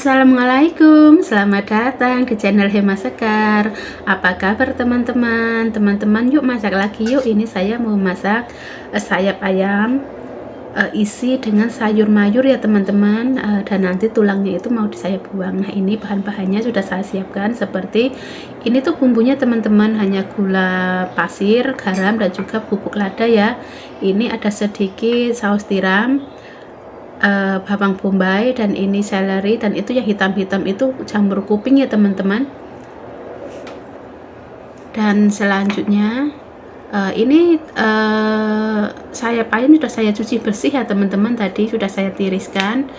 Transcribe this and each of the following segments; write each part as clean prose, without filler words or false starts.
Assalamualaikum, selamat datang di channel Hema Sekar. Apa kabar teman-teman? Teman-teman yuk masak lagi yuk. Ini saya mau masak sayap ayam isi dengan sayur mayur ya teman-teman. Dan nanti tulangnya itu mau saya buang. Nah ini bahan-bahannya sudah saya siapkan seperti ini tuh bumbunya teman-teman, hanya gula pasir, garam dan juga bubuk lada ya. Ini ada sedikit saus tiram, bawang bombay, dan ini seleri, dan itu yang hitam-hitam itu jamur kuping ya teman-teman. Dan selanjutnya ini sayap ayam sudah saya cuci bersih ya teman-teman, tadi sudah saya tiriskan.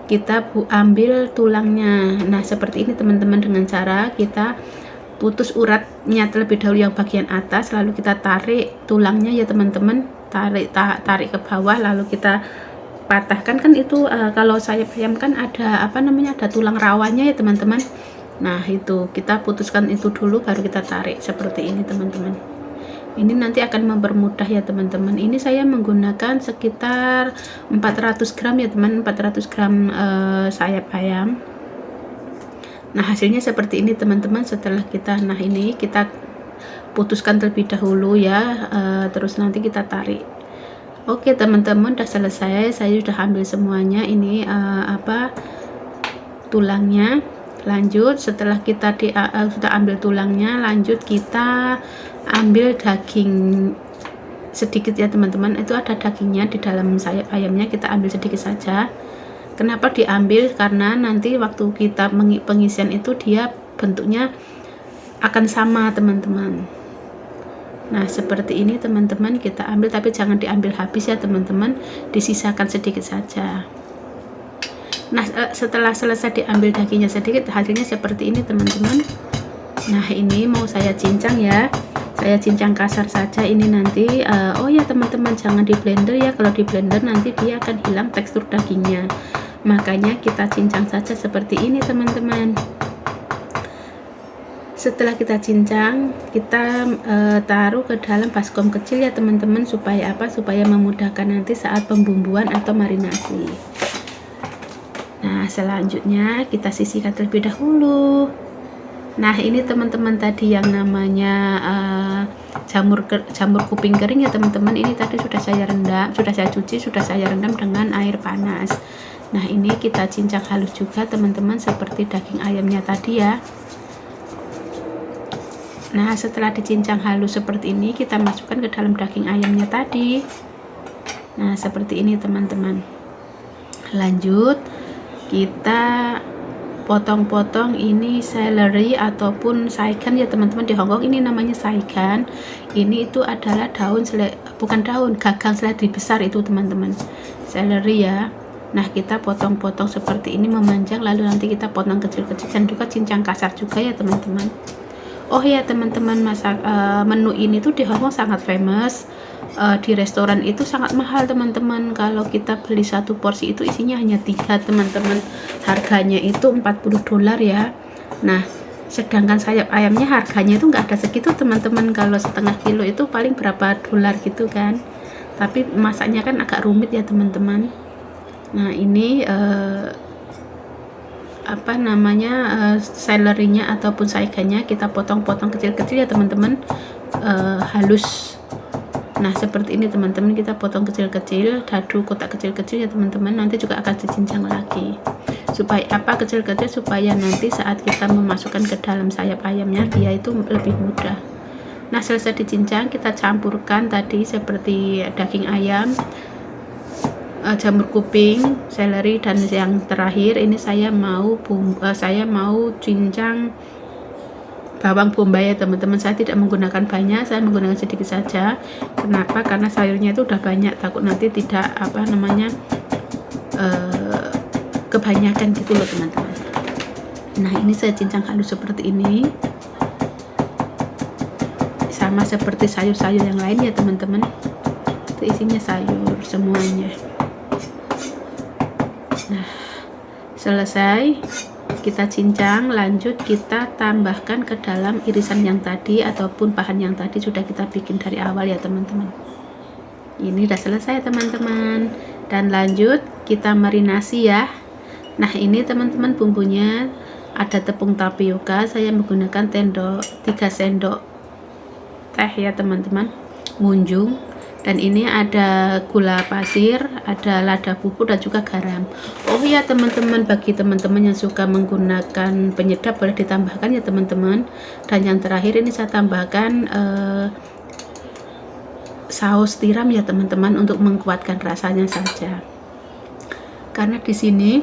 Kita ambil tulangnya. Nah seperti ini teman-teman, dengan cara kita putus uratnya terlebih dahulu yang bagian atas, lalu kita tarik tulangnya ya teman-teman, tarik ke bawah, lalu kita patahkan. Kan itu kalau sayap ayam kan ada ada tulang rawanya ya teman-teman. Nah itu kita putuskan itu dulu, baru kita tarik seperti ini teman-teman. Ini nanti akan mempermudah ya teman-teman. Ini saya menggunakan sekitar 400 gram ya teman, 400 gram sayap ayam. Nah hasilnya seperti ini teman-teman. Setelah ini kita putuskan terlebih dahulu ya, terus nanti kita tarik. Oke teman-teman, udah selesai, saya sudah ambil semuanya. Ini tulangnya. Lanjut setelah kita sudah ambil tulangnya, lanjut kita ambil daging sedikit ya teman-teman. Itu ada dagingnya di dalam sayap ayamnya, kita ambil sedikit saja. Kenapa diambil? Karena nanti waktu kita pengisian itu dia bentuknya akan sama teman-teman. Nah seperti ini teman-teman, kita ambil, tapi jangan diambil habis ya teman-teman, disisakan sedikit saja. Nah setelah selesai diambil dagingnya sedikit, hasilnya seperti ini teman-teman. Nah ini mau saya cincang ya, saya cincang kasar saja ini nanti. Oh ya teman-teman, jangan di blender ya, kalau di blender nanti dia akan hilang tekstur dagingnya, makanya kita cincang saja seperti ini teman-teman. Setelah kita cincang, kita taruh ke dalam baskom kecil ya teman-teman, supaya supaya memudahkan nanti saat pembumbuan atau marinasi. Nah selanjutnya kita sisihkan terlebih dahulu. Nah ini teman-teman, tadi yang namanya jamur kuping kering ya teman-teman, ini tadi sudah saya rendam, sudah saya cuci, sudah saya rendam dengan air panas. Nah ini kita cincang halus juga teman-teman, seperti daging ayamnya tadi ya. Nah setelah dicincang halus seperti ini, kita masukkan ke dalam daging ayamnya tadi. Nah seperti ini teman-teman. Lanjut kita potong-potong ini seleri ataupun saigan ya teman-teman. Di Hongkong ini namanya saigan. Ini itu adalah gagang seledri besar itu teman-teman, seleri ya. Nah kita potong-potong seperti ini, memanjang, lalu nanti kita potong kecil-kecil, dan juga cincang kasar juga ya teman-teman. Oh ya teman-teman, menu ini tuh di Hongkong sangat famous. Di restoran itu sangat mahal teman-teman. Kalau kita beli satu porsi itu isinya hanya 3 teman-teman, harganya itu $40 ya. Nah sedangkan sayap ayamnya harganya itu nggak ada segitu teman-teman. Kalau setengah kilo itu paling berapa dolar gitu kan, tapi masaknya kan agak rumit ya teman-teman. Nah ini selerinya ataupun saigannya kita potong-potong kecil-kecil ya teman-teman, halus. Nah seperti ini teman-teman, kita potong kecil-kecil, dadu kotak kecil-kecil ya teman-teman. Nanti juga akan dicincang lagi, supaya kecil-kecil, supaya nanti saat kita memasukkan ke dalam sayap ayamnya dia itu lebih mudah. Nah selesai dicincang, kita campurkan tadi seperti daging ayam, jamur kuping, seleri, dan yang terakhir ini saya mau cincang bawang bombay ya teman-teman. Saya tidak menggunakan banyak, saya menggunakan sedikit saja. Kenapa? Karena sayurnya itu udah banyak, takut nanti tidak kebanyakan gitu loh teman-teman. Nah ini saya cincang halus seperti ini, sama seperti sayur-sayur yang lain ya teman-teman. Itu isinya sayur semuanya. Nah selesai kita cincang, lanjut kita tambahkan ke dalam irisan yang tadi ataupun bahan yang tadi sudah kita bikin dari awal ya teman-teman. Ini udah selesai teman-teman, dan lanjut kita marinasi ya. Nah ini teman-teman bumbunya, ada tepung tapioka, saya menggunakan 3 sendok teh ya teman-teman, munjung. Dan ini ada gula pasir, ada lada bubuk dan juga garam. Oh ya teman-teman, bagi teman-teman yang suka menggunakan penyedap boleh ditambahkan ya teman-teman. Dan yang terakhir ini saya tambahkan saus tiram ya teman-teman, untuk menguatkan rasanya saja. Karena di sini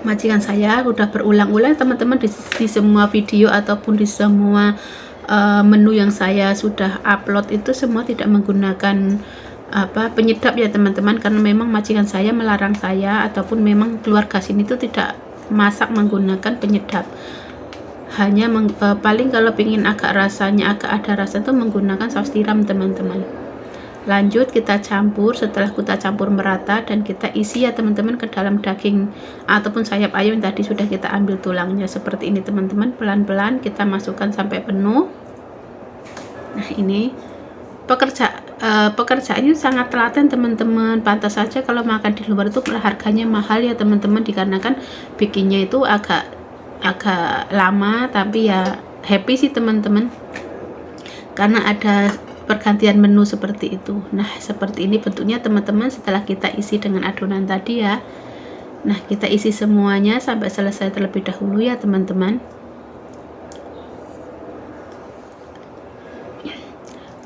majikan saya udah berulang-ulang teman-teman, di semua video ataupun di semua menu yang saya sudah upload itu semua tidak menggunakan penyedap ya teman-teman, karena memang majikan saya melarang saya ataupun memang keluarga sini itu tidak masak menggunakan penyedap. Hanya paling kalau ingin agak rasanya agak ada rasa itu menggunakan saus tiram teman-teman. Lanjut kita campur. Setelah kita campur merata dan kita isi ya teman-teman ke dalam daging ataupun sayap ayam yang tadi sudah kita ambil tulangnya, seperti ini teman-teman. Pelan-pelan kita masukkan sampai penuh. Nah ini pekerjaannya sangat telaten teman-teman. Pantas saja kalau makan di luar itu harganya mahal ya teman-teman, dikarenakan bikinnya itu agak lama, tapi ya happy sih teman-teman, karena ada pergantian menu seperti itu. Nah seperti ini bentuknya teman-teman setelah kita isi dengan adonan tadi ya. Nah kita isi semuanya sampai selesai terlebih dahulu ya teman-teman.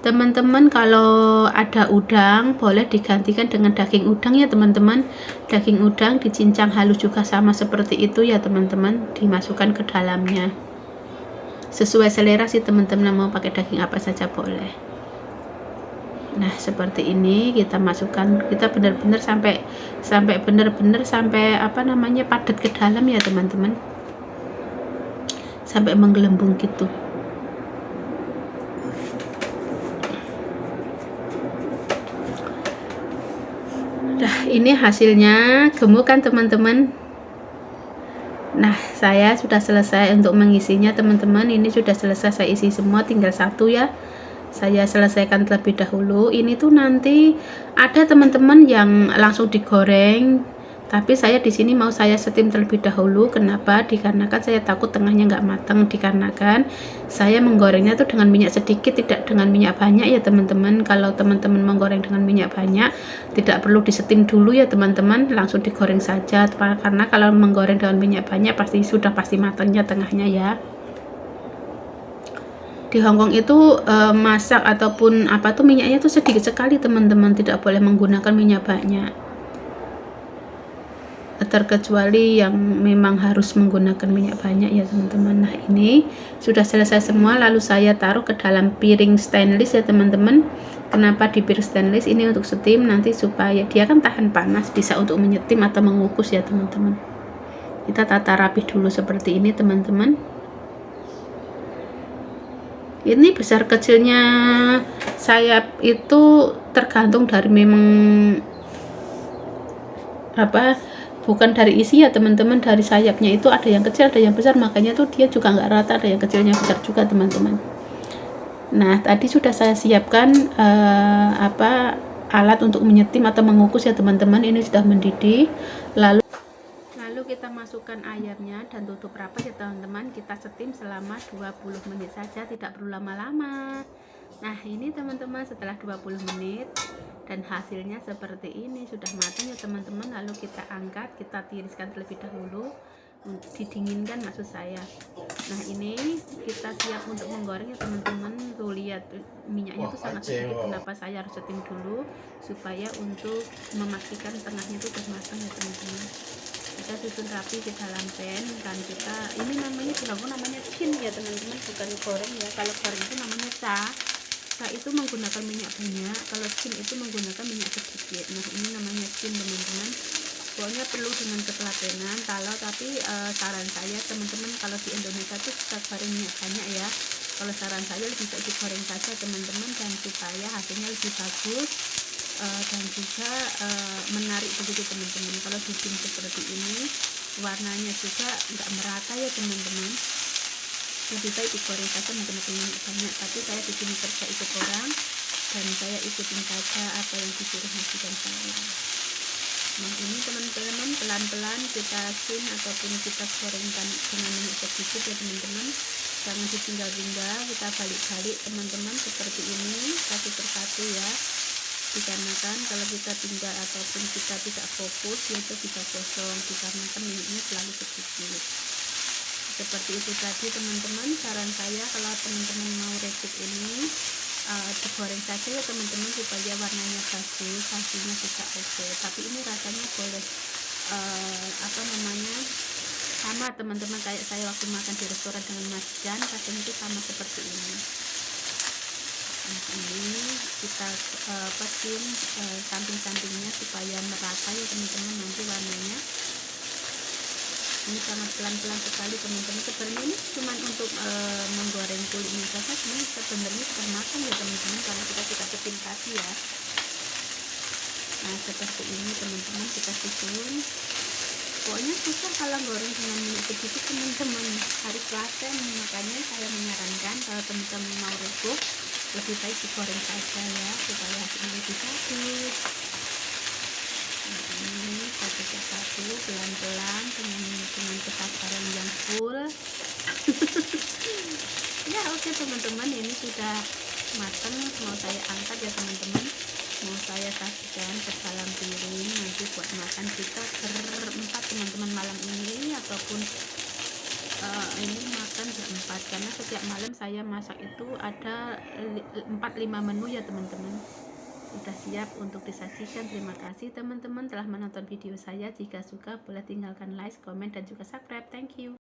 Teman-teman kalau ada udang boleh digantikan dengan daging udang ya teman-teman. Daging udang dicincang halus juga sama seperti itu ya teman-teman, dimasukkan ke dalamnya. Sesuai selera sih teman-teman, mau pakai daging apa saja boleh. Nah seperti ini kita masukkan, kita benar-benar sampai benar-benar sampai padat ke dalam ya teman-teman, sampai menggelembung gitu. Nah ini hasilnya, gemuk kan teman-teman. Nah saya sudah selesai untuk mengisinya teman-teman. Ini sudah selesai saya isi semua, tinggal satu ya saya selesaikan terlebih dahulu. Ini tuh nanti ada teman-teman yang langsung digoreng, tapi saya di sini mau saya steam terlebih dahulu. Kenapa? Dikarenakan saya takut tengahnya nggak matang, dikarenakan saya menggorengnya tuh dengan minyak sedikit, tidak dengan minyak banyak ya teman-teman. Kalau teman-teman menggoreng dengan minyak banyak tidak perlu di steam dulu ya teman-teman, langsung digoreng saja, karena kalau menggoreng dengan minyak banyak pasti matangnya tengahnya ya. Di Hongkong itu masak ataupun minyaknya itu sedikit sekali teman-teman, tidak boleh menggunakan minyak banyak, terkecuali yang memang harus menggunakan minyak banyak ya teman-teman. Nah ini sudah selesai semua, lalu saya taruh ke dalam piring stainless ya teman-teman. Kenapa di piring stainless ini? Untuk steam nanti, supaya dia kan tahan panas, bisa untuk menyetim atau mengukus ya teman-teman. Kita tata rapi dulu seperti ini teman-teman. Ini besar kecilnya sayap itu tergantung dari memang bukan dari isi ya teman-teman, dari sayapnya itu ada yang kecil ada yang besar, makanya tuh dia juga nggak rata, ada yang kecilnya besar juga teman-teman. Nah tadi sudah saya siapkan alat untuk menyetim atau mengukus ya teman-teman. Ini sudah mendidih, lalu kita masukkan ayamnya dan tutup rapat ya teman-teman. Kita steam selama 20 menit saja, tidak perlu lama-lama. Nah ini teman-teman setelah 20 menit dan hasilnya seperti ini, sudah matang ya teman-teman. Lalu kita angkat, kita tiriskan terlebih dahulu, didinginkan maksud saya. Nah ini kita siap untuk menggoreng ya teman-teman. Tuh lihat minyaknya tuh sangat sedikit. Kenapa saya harus steam dulu? Supaya untuk memastikan tengahnya tuh sudah matang ya teman-teman. Kita susun rapi di dalam pan, dan kita ini namanya di Hongkong namanya chin ya teman-teman, bukan goreng ya. Kalau goreng itu namanya cha itu menggunakan minyak banyak, kalau chin itu menggunakan minyak sedikit. Nah ini namanya chin teman-teman. Pokoknya perlu dengan ketelatenan. Tapi saran saya teman-teman, kalau di Indonesia tuh kita goreng minyak banyak ya. Kalau saran saya lebih baik digoreng saja teman-teman, dan supaya hasilnya lebih bagus dan juga menarik begitu teman-teman. Kalau bikin seperti ini warnanya juga nggak merata ya teman-teman, lebih baik digoreng saja menggunakan minyak banyak. Tapi saya di sini kerja ikut orang dan saya ikutin saja apa yang disuruh majikan saya. Nah ini teman-teman pelan-pelan kita asin ataupun kita gorengkan dengan minyak sedikit ya teman-teman, jangan ditinggal-tinggal, kita balik-balik teman-teman seperti ini satu persatu ya, dikarenakan kalau kita tinggal ataupun kita tidak fokus itu bisa gosong dikarenakan minyaknya terlalu sedikit. Seperti itu tadi teman-teman saran saya, kalau teman-teman mau recep ini digoreng saja ya teman-teman supaya warnanya bagus, hasilnya juga oke. Tapi ini rasanya boleh sama teman-teman kayak saya waktu makan di restoran dengan Mas Jan, rasanya itu sama seperti ini. Nah ini kita pasin samping-sampingnya supaya merata ya teman-teman nanti warnanya. Ini sangat pelan-pelan sekali teman-teman, sebenarnya ini cuma untuk menggoreng kulitnya saja, sebenarnya termakan ya teman-teman kalau kita cepetin tadi ya. Nah seperti ini teman-teman kita susun. Pokoknya susah kalau goreng dengan minyak sedikit teman-teman, harus telaten. Makanya saya menyarankan kalau teman-teman mau rebus lebih baik digoreng saja ya supaya hasilnya lebih bagus. Nah ini satu persatu pelan-pelan dengan kesabaran yang full. Ya oke teman-teman, ini sudah matang, mau saya angkat ya teman-teman, mau saya sajikan ke dalam piring nanti buat makan kita berempat teman-teman malam ini, ataupun ini makan berempat karena setiap malam saya masak itu ada 4-5 menu ya teman-teman. Sudah siap untuk disajikan. Terima kasih teman-teman telah menonton video saya. Jika suka boleh tinggalkan like, komen, dan juga subscribe. Thank you.